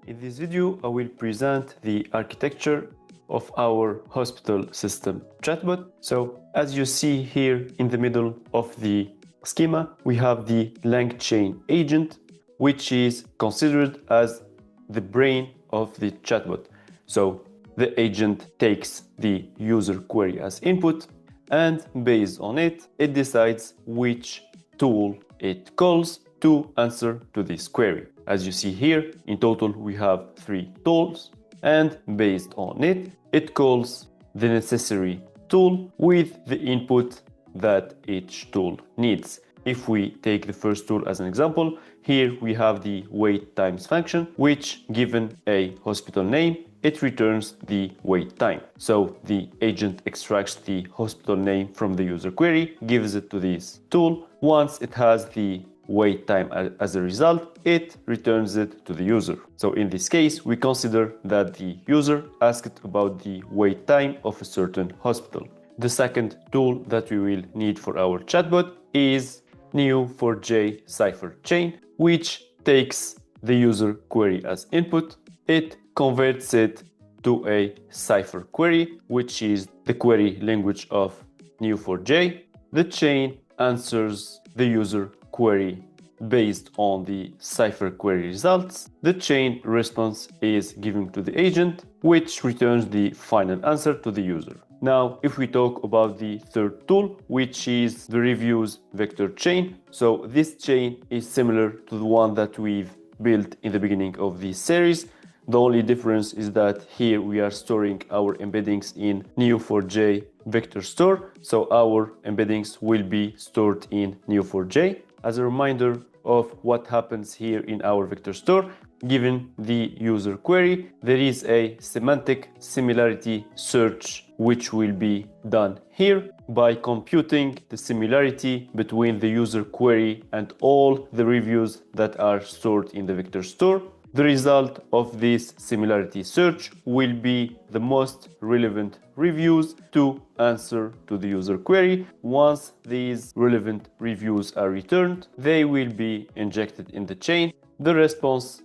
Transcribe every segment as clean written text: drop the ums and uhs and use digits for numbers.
In this video, I will present the architecture of our hospital system chatbot. So as you see here in the middle of the schema, we have the LangChain agent, which is considered as the brain of the chatbot. So the agent takes the user query as input, and based on it, it decides which tool it calls to answer to this query. As you see here, in total we have 3 tools, and based on it, it calls the necessary tool with the input that each tool needs. If we take the first tool as an example, here we have the wait times function, which given a hospital name, it returns the wait time. So the agent extracts the hospital name from the user query, gives it to this tool. Once it has the wait time as a result, it returns it to the user. So in this case, we consider that the user asked about the wait time of a certain hospital. The second tool that we will need for our chatbot is Neo4j cipher chain, which takes the user query as input. It converts it to a cipher query, which is the query language of Neo4j. The chain answers the user query based on the cipher query results. The chain response is given to the agent, which returns the final answer to the user. Now, if we talk about the third tool, which is the reviews vector chain. So this chain is similar to the one that we've built in the beginning of this series. The only difference is that here we are storing our embeddings in Neo4j vector store. So our embeddings will be stored in Neo4j. As a reminder of what happens here in our vector store, given the user query, there is a semantic similarity search which will be done here by computing the similarity between the user query and all the reviews that are stored in the vector store. The result of this similarity search will be the most relevant reviews to answer to the user query. Once these relevant reviews are returned, they will be injected in the chain. The response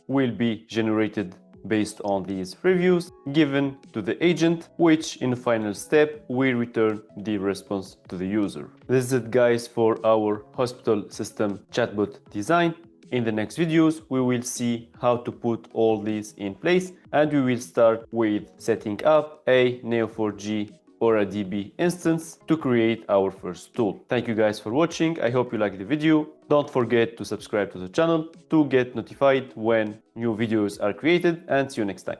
will be generated based on these reviews, given to the agent, which in the final step will return the response to the user. This is it, guys, for our hospital system chatbot design. In the next videos, we will see how to put all these in place, and we will start with setting up a Neo4j or a DB instance to create our first tool. Thank you guys for watching. I hope you liked the video. Don't forget to subscribe to the channel to get notified when new videos are created, and see you next time.